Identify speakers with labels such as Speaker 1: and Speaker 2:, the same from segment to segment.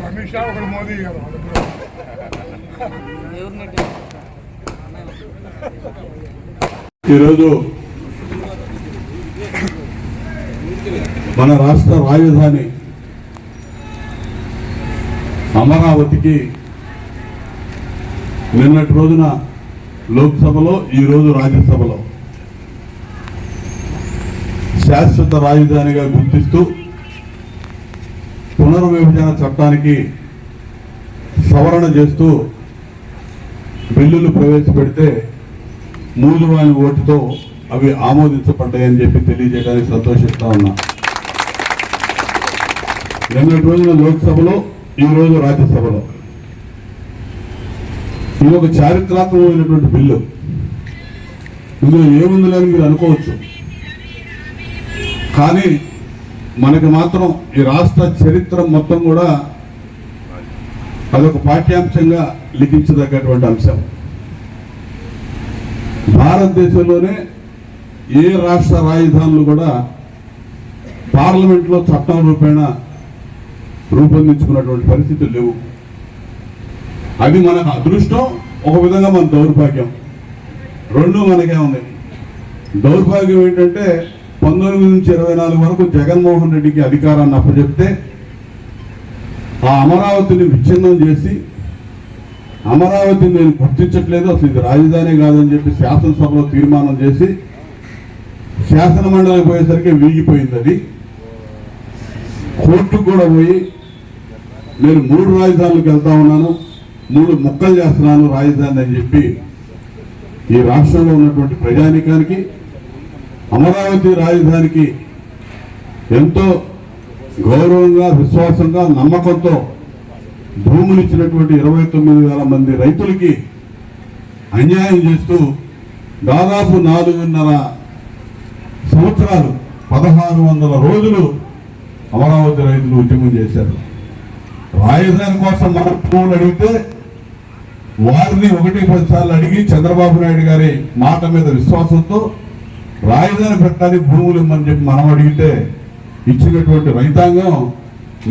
Speaker 1: అమిత్ షా ఒకరు మోదీ గారు
Speaker 2: ఈరోజు మన రాష్ట్ర రాజధాని అమరావతికి నిన్నటి రోజున లోక్సభలో ఈరోజు రాజ్యసభలో శాశ్వత రాజధానిగా గుర్తిస్తూ పునర్విభజన చట్టానికి సవరణ చేస్తూ బిల్లులు ప్రవేశపెడితే మూలువాని ఓటుతో అవి ఆమోదించబడ్డాయని చెప్పి తెలియజేయడానికి సంతోషిస్తా ఉన్నా. నిన్నటి రోజున లోక్సభలో ఈరోజు రాజ్యసభలో ఇది ఒక చారిత్రాత్మకమైనటువంటి బిల్లు. ఇందులో ఏముందని మీరు అనుకోవచ్చు, కానీ మనకి మాత్రం ఈ రాష్ట్ర చరిత్ర మొత్తం కూడా అదొక పాఠ్యాంశంగా లిఖించదగ్గటువంటి అంశం. భారతదేశంలోనే ఏ రాష్ట్ర రాజధానులు కూడా పార్లమెంట్లో చట్టం రూపేణ రూపొందించుకున్నటువంటి పరిస్థితులు లేవు. అది మనకు అదృష్టం, ఒక విధంగా మన దౌర్భాగ్యం. రెండు మనకే ఉన్నాయి. దౌర్భాగ్యం ఏంటంటే 19 నుంచి 24 వరకు జగన్మోహన్ రెడ్డికి అధికారాన్ని అప్పచెప్తే ఆ అమరావతిని విచ్ఛిన్నం చేసి అమరావతిని నేను గుర్తించట్లేదు, అసలు ఇది రాజధాని కాదని చెప్పి శాసనసభలో తీర్మానం చేసి శాసన మండలికి పోయేసరికి వీగిపోయింది. అది కోర్టుకు కూడా పోయి నేను 3 రాజధానులకు వెళ్తా ఉన్నాను, 3 ముక్కలు చేస్తున్నాను రాజధాని అని చెప్పి ఈ రాష్ట్రంలో ఉన్నటువంటి ప్రజానికానికి అమరావతి రాజధానికి ఎంతో గౌరవంగా, విశ్వాసంగా, నమ్మకంతో భూములు ఇచ్చినటువంటి 29,000 మంది రైతులకి అన్యాయం చేస్తూ దాదాపు 4.5 సంవత్సరాలు 1600 రోజులు అమరావతి రైతులు ఉద్యమం చేశారు. రాజధాని కోసం మన భూములు అడిగితే వారిని 1-10 సార్లు అడిగి చంద్రబాబు నాయుడు గారి మాట మీద విశ్వాసంతో రాజధాని పెట్టడానికి భూములు ఇమ్మని చెప్పి మనం అడిగితే ఇచ్చినటువంటి రైతాంగం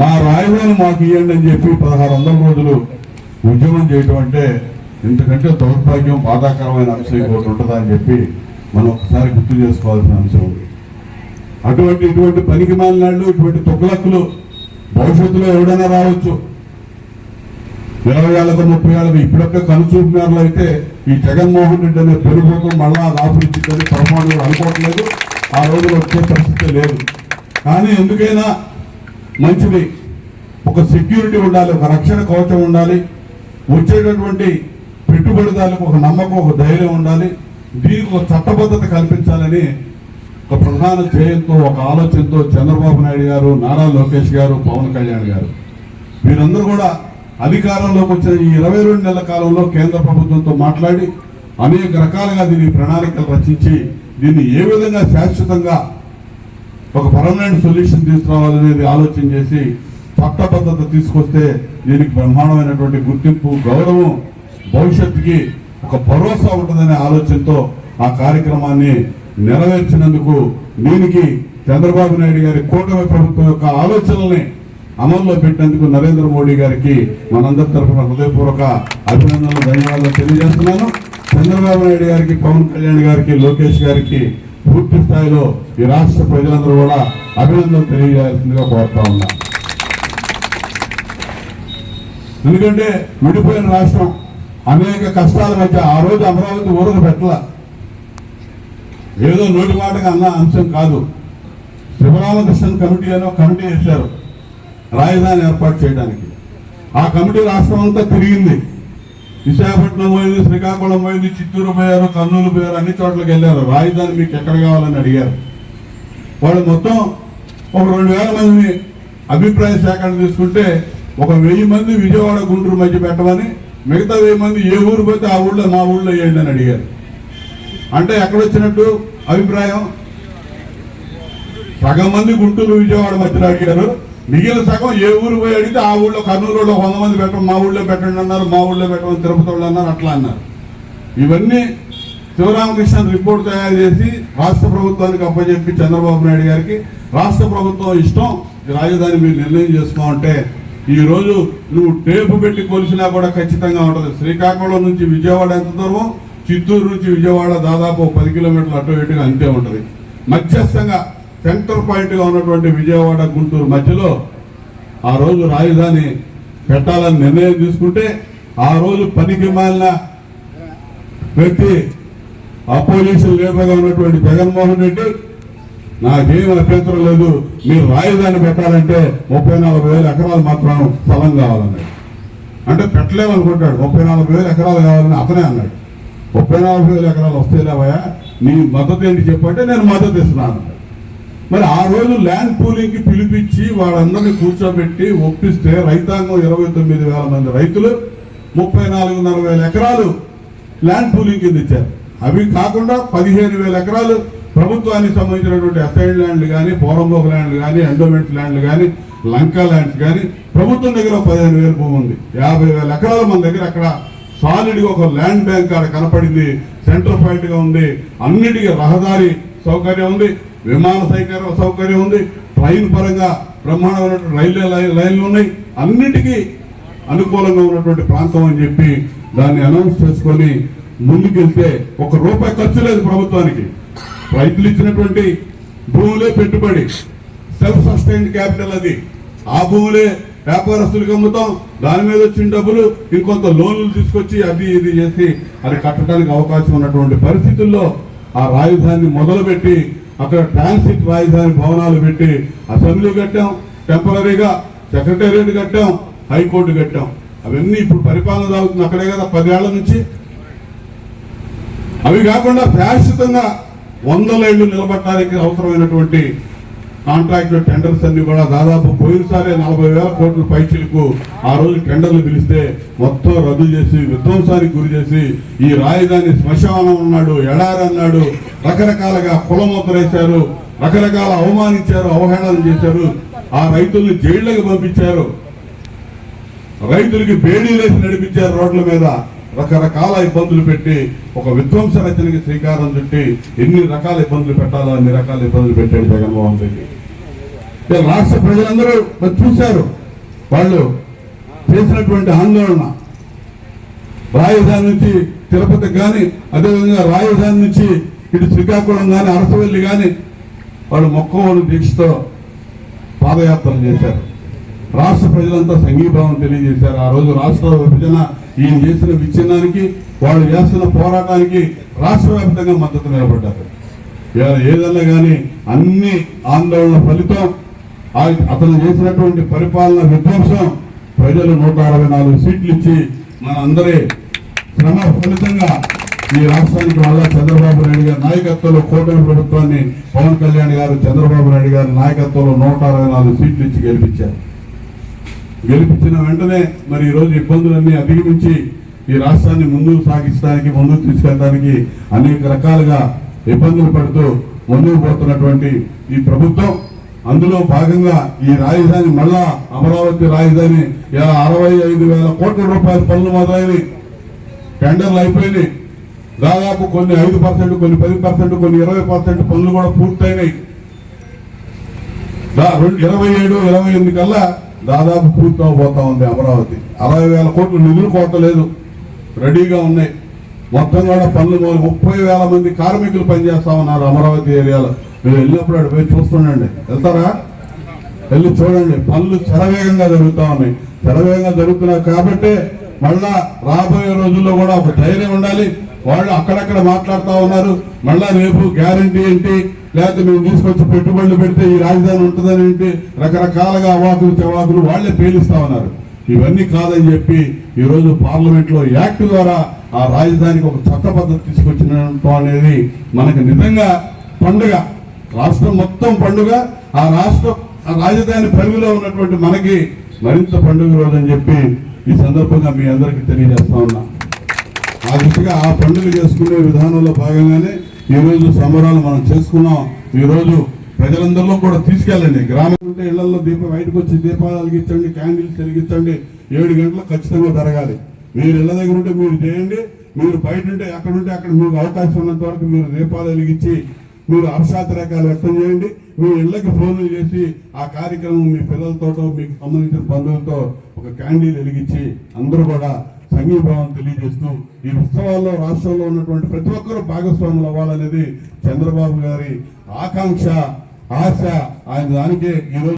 Speaker 2: మా రాజధాని మాకు ఇవ్వండి అని చెప్పి 1600 రోజులు ఉద్యమం చేయటం అంటే ఇంతకంటే దౌర్భాగ్యం, బాధాకరమైన అంశం ఇంకోటి ఉంటుందా అని చెప్పి మనం ఒకసారి గుర్తు చేసుకోవాల్సిన అంశం ఉంది. ఇటువంటి పనికి మాలినాళ్ళు, ఇటువంటి తొక్కులక్కులు భవిష్యత్తులో ఎవడైనా రావచ్చు. 20 ఏళ్ళకు 30 ఏళ్ళకు ఇప్పుడొక్క కనుచూపినారులో అయితే ఈ జగన్మోహన్ రెడ్డి అనే పెరుగుతూ మళ్ళా దాపురించిందని పొరపాటు అనుకోవట్లేదు. ఆ రోజులు వచ్చే పరిస్థితి లేదు. కానీ ఎందుకైనా మంచిది, ఒక సెక్యూరిటీ ఉండాలి, ఒక రక్షణ కవచం ఉండాలి, వచ్చేటటువంటి పెట్టుబడిదారులకు ఒక నమ్మకం, ఒక ధైర్యం ఉండాలి. దీనికి ఒక చట్టబద్ధత కల్పించాలని ఒక ప్రధాన ధ్యేయంతో, ఒక ఆలోచనతో చంద్రబాబు నాయుడు గారు, నారా లోకేష్ గారు, పవన్ కళ్యాణ్ గారు వీరందరూ కూడా అధికారంలోకి వచ్చిన ఈ 22 నెలల కాలంలో కేంద్ర ప్రభుత్వంతో మాట్లాడి అనేక రకాలుగా దీని ప్రణాళికలు రచించి దీన్ని ఏ విధంగా శాశ్వతంగా ఒక పర్మనెంట్ సొల్యూషన్ తీసుకురావాలనేది ఆలోచన చేసి చట్టబద్ధత తీసుకొస్తే దీనికి బ్రహ్మాండమైనటువంటి గుర్తింపు, గౌరవం, భవిష్యత్తుకి ఒక భరోసా ఉంటుందనే ఆలోచనతో ఆ కార్యక్రమాన్ని నెరవేర్చినందుకు దీనికి చంద్రబాబు నాయుడు గారి కూటమి ప్రభుత్వం యొక్క ఆలోచనల్ని అమల్లో పెట్టేందుకు నరేంద్ర మోడీ గారికి మనందరి తరఫున హృదయపూర్వక అభినందనలు, ధన్యవాదాలు తెలియజేస్తున్నాను. చంద్రబాబు నాయుడు గారికి, పవన్ కళ్యాణ్ గారికి, లోకేష్ గారికి పూర్తి స్థాయిలో ఈ రాష్ట్ర ప్రజలందరూ కూడా అభినందనలు తెలియజేయాల్సిందిగా కోరుతా ఉన్నా. ఎందుకంటే విడిపోయిన రాష్ట్రం అనేక కష్టాల మధ్య ఆ రోజు అమరావతి ఊరకు పెట్టల, ఏదో నోటి మాటగా అన్న అంశం కాదు. శివరామకృష్ణన్ కమిటీ అని ఒక కమిటీ వేశారు రాజధాని ఏర్పాటు చేయడానికి. ఆ కమిటీ రాష్ట్రం అంతా తిరిగింది. విశాఖపట్నం పోయింది, శ్రీకాకుళం పోయింది, చిత్తూరు పోయారు, కర్నూలు పోయారు, అన్ని చోట్లకి వెళ్ళారు. రాజధాని మీకు ఎక్కడ కావాలని అడిగారు. వాళ్ళు మొత్తం ఒక 2000 మందిని అభిప్రాయ సేకరణ తీసుకుంటే ఒక 1000 మంది విజయవాడ గుంటూరు మధ్య పెట్టమని, మిగతా 1000 మంది ఏ ఊరు పోతే ఆ ఊళ్ళో మా ఊళ్ళో వేయండి అని అడిగారు. అంటే ఎక్కడొచ్చినట్టు అభిప్రాయం? సగం మంది గుంటూరు విజయవాడ మధ్యలో అడిగారు, మిగిలిన సగం ఏ ఊరు పోయి అడిగితే ఆ ఊళ్ళో కర్నూలులో 100 మంది పెట్టడం, మా ఊళ్ళో పెట్టండి అన్నారు, మా ఊళ్ళో పెట్టమని తిరుపతి వాళ్ళు అన్నారు, అట్లా అన్నారు. ఇవన్నీ శివరామకృష్ణ రిపోర్ట్ తయారు చేసి రాష్ట్ర ప్రభుత్వానికి అప్పచెప్పి చంద్రబాబు నాయుడు గారికి, రాష్ట్ర ప్రభుత్వం ఇష్టం రాజధాని మీరు నిర్ణయం చేసుకోమంటే, ఈ రోజు నువ్వు టేపు పెట్టి కొలిసినా కూడా ఖచ్చితంగా ఉంటుంది. శ్రీకాకుళం నుంచి విజయవాడ ఎంత దూరం, చిత్తూరు నుంచి విజయవాడ దాదాపు 10 కిలోమీటర్లు అటు ఇటుగా అంతే ఉంటుంది. మధ్యస్థంగా సెంటర్ పాయింట్ గా ఉన్నటువంటి విజయవాడ గుంటూరు మధ్యలో ఆ రోజు రాజధాని పెట్టాలని నిర్ణయం తీసుకుంటే, ఆ రోజు పనికి మాలిన వ్యక్తి అపోజిషన్ లీడర్గా ఉన్నటువంటి జగన్మోహన్ రెడ్డి, నాకేం అభ్యంతరం లేదు, మీరు రాజధాని పెట్టాలంటే 34,000 ఎకరాలు మాత్రం స్థలం కావాలన్నాడు. అంటే పెట్టలేమనుకుంటాడు, 34,000 ఎకరాలు కావాలని అతనే అన్నాడు. 34,000 ఎకరాలు వస్తేలేవయా, నీ మద్దతు ఏంటి చెప్పంటే నేను మద్దతు ఇస్తున్నాను. మరి ఆ రోజు ల్యాండ్ పూలింగ్ కి పిలిపించి వాళ్ళందరినీ కూర్చోబెట్టి ఒప్పిస్తే రైతాంగం 29,000 మంది రైతులు 34,000 ఎకరాలు ల్యాండ్ పూలింగ్ కింద ఇచ్చారు. అవి కాకుండా 15,000 ఎకరాలు ప్రభుత్వానికి సంబంధించినటువంటి అసైన్ ల్యాండ్లు కానీ, పోరంబోక్ ల్యాండ్లు కానీ, ఎండోమెంట్ ల్యాండ్లు కానీ, లంకా ల్యాండ్స్ కానీ, ప్రభుత్వం దగ్గర 15,000 భూమి ఉంది. 50,000 ఎకరాలు మన దగ్గర అక్కడ సాలిడ్గా ఒక ల్యాండ్ బ్యాంక్ అక్కడ కనపడింది, సెంటర్ పాయింట్ గా ఉంది. అన్నిటికీ రహదారి సౌకర్యం ఉంది, విమాన సౌకర్యం ఉంది, ట్రైన్ పరంగా బ్రహ్మాండమైనటువంటి రైల్వే లైన్లు ఉన్నాయి. అన్నిటికీ అనుకూలంగా ఉన్నటువంటి ప్రాంతం అని చెప్పి దాన్ని అనౌన్స్ చేసుకొని ముందుకెళ్తే ₹1 ఖర్చు లేదు ప్రభుత్వానికి. రైతులు ఇచ్చినటువంటి భూములే పెట్టుబడి, సెల్ఫ్ సస్టైన్డ్ క్యాపిటల్ అది. ఆ భూములే వ్యాపారస్తులకు అమ్ముతాం, దాని మీద వచ్చిన డబ్బులు ఇంకొంత లోన్లు తీసుకొచ్చి అది ఇది చేసి అది కట్టడానికి అవకాశం ఉన్నటువంటి పరిస్థితుల్లో ఆ రాజధానిని మొదలుపెట్టి అక్కడ ట్రాన్సిట్ రాజధాని భవనాలు పెట్టి అసెంబ్లీ కట్టాం, టెంపరీగా సెక్రటేరియట్ కట్టాం, హైకోర్టు కట్టాం. అవన్నీ ఇప్పుడు పరిపాలన సాగుతుంది అక్కడే కదా 10 ఏళ్ల నుంచి. అవి కాకుండా శాశ్వతంగా 100 ఏళ్లు నిలబడటానికి అవసరమైనటువంటి కాంట్రాక్ట్ టెండర్స్ అన్ని కూడా దాదాపు పోయినసారి 40,000 కోట్ల పైచిలకు ఆ రోజు టెండర్లు పిలిస్తే మొత్తం రద్దు చేసి విధ్వంసానికి గురి చేసి ఈ రాజధాని శ్మశానం అన్నాడు, ఎడారి అన్నాడు, రకరకాలుగా కులమొత్తరేశారు, రకరకాల అవమానించారు, అవహేళన చేశారు. ఆ రైతుల్ని జైళ్లకు పంపించారు, రైతులకి బేడీలేసి నడిపించారు రోడ్ల మీద, రకరకాల ఇబ్బందులు పెట్టి ఒక విధ్వంస రచనకి శ్రీకారం చుట్టి ఎన్ని రకాల ఇబ్బందులు పెట్టాలో అన్ని రకాల ఇబ్బందులు పెట్టాడు జగన్మోహన్ రెడ్డి. రాష్ట్ర ప్రజలందరూ చూశారు వాళ్ళు చేసినటువంటి ఆందోళన. రాజధాని నుంచి తిరుపతికి కానీ, అదేవిధంగా రాజధాని నుంచి ఇటు శ్రీకాకుళం కానీ, అరసవల్లి కానీ వాళ్ళు మొక్కవోలు దీక్షతో పాదయాత్రలు చేశారు. రాష్ట్ర ప్రజలంతా సంఘీభావం తెలియజేశారు. ఆ రోజు రాష్ట్ర విభజన ఈయన చేసిన విచ్ఛిన్నానికి, వాళ్ళు చేస్తున్న పోరాటానికి రాష్ట్ర వ్యాప్తంగా మద్దతు నిలబడ్డారు. ఏదన్నా కానీ అన్ని ఆందోళన ఫలితం అతను చేసినటువంటి పరిపాలన విధ్వంసం. ప్రజలు 164 సీట్లు ఇచ్చి మన అందరి శ్రమ ఫలితంగా ఈ రాష్ట్రానికి వల్ల చంద్రబాబు నాయుడు గారి నాయకత్వంలో కూటమి ప్రభుత్వాన్ని పవన్ కళ్యాణ్ గారు చంద్రబాబు నాయుడు గారి నాయకత్వంలో 164 సీట్లు ఇచ్చి గెలిపించారు. గెలిపించిన వెంటనే మరి ఈ రోజు ఇబ్బందులన్నీ అధిగమించి ఈ రాష్ట్రాన్ని ముందుకు సాగించడానికి, ముందుకు తీసుకెళ్ళడానికి అనేక రకాలుగా ఇబ్బందులు పడుతూ ముందుకు పోతున్నటువంటి ఈ ప్రభుత్వం, అందులో భాగంగా ఈ రాజధాని మళ్ళా అమరావతి రాజధాని 65,000 కోట్ల రూపాయల పనులు మొదలైనవి, టెండర్లు అయిపోయినాయి. దాదాపు కొన్ని 5%, కొన్ని 10%, కొన్ని 20% పనులు కూడా పూర్తయినాయి. 27, 28 కల్లా దాదాపు పూర్తి అవబోతా ఉంది అమరావతి. 60,000 కోట్లు నిధులు కోత లేదు, రెడీగా ఉన్నాయి. మొత్తం కూడా పనులు 30,000 మంది కార్మికులు పనిచేస్తా ఉన్నారు అమరావతి ఏరియాలో. మీరు వెళ్ళినప్పుడు అక్కడ పోయి చూస్తుండండి, వెళ్తారా? వెళ్ళి చూడండి, పనులు శరవేగంగా జరుగుతూ ఉన్నాయి. శరవేగంగా జరుగుతున్నాయి కాబట్టి మళ్ళా రాబోయే రోజుల్లో కూడా ఒక ధైర్యం ఉండాలి. వాళ్ళు అక్కడక్కడ మాట్లాడుతూ ఉన్నారు, మళ్ళా రేపు గ్యారంటీ ఏంటి, లేకపోతే మేము తీసుకొచ్చి పెట్టుబడులు పెడితే ఈ రాజధాని ఉంటుందని ఏంటి, రకరకాలుగా అవాకులు చవాకులు వాళ్లే పేలిస్తా ఉన్నారు. ఇవన్నీ కాదని చెప్పి ఈ రోజు పార్లమెంట్ లో యాక్ట్ ద్వారా ఆ రాజధానికి ఒక చట్ట పద్ధతి తీసుకొచ్చిన అనేది మనకు నిజంగా పండుగ. రాష్ట్రం మొత్తం పండుగ. ఆ రాజధాని పరిధిలో ఉన్నటువంటి మనకి మరింత పండుగ రోజు అని చెప్పి ఈ సందర్భంగా మీ అందరికీ తెలియజేస్తా ఉన్నా. ఆ దిశగా ఆ పండుగ చేసుకునే విధానంలో భాగంగానే ఈరోజు సంబరాలు మనం చేసుకున్నాం. ఈరోజు ప్రజలందరిలో కూడా తీసుకెళ్ళండి. గ్రామం ఉంటే ఇళ్లలో బయటకు వచ్చి దీపాలు వెలిగించండి, క్యాండిల్స్ వెలిగించండి. 7 గంటలకు ఖచ్చితంగా జరగాలి. మీరు ఇళ్ల దగ్గర ఉంటే మీరు చేయండి, మీరు బయట ఉంటే అక్కడ మీకు అవకాశం ఉన్నంత వరకు మీరు దీపాలు వెలిగించి మీరు హర్షాతిరేకాలు వ్యక్తం చేయండి. మీ ఇళ్లకి ఫోన్లు చేసి ఆ కార్యక్రమం మీ పిల్లలతోటో మీకు సంబంధించిన బంధువులతో ఒక క్యాండిల్ వెలిగించి అందరూ కూడా సంఘీభావం తెలియజేస్తూ ఈ ఉత్సవాల్లో రాష్ట్రంలో ఉన్నటువంటి ప్రతి ఒక్కరూ భాగస్వాములు అవ్వాలనేది చంద్రబాబు గారి ఆకాంక్ష, ఆశ. ఆయన దానికే ఈరోజు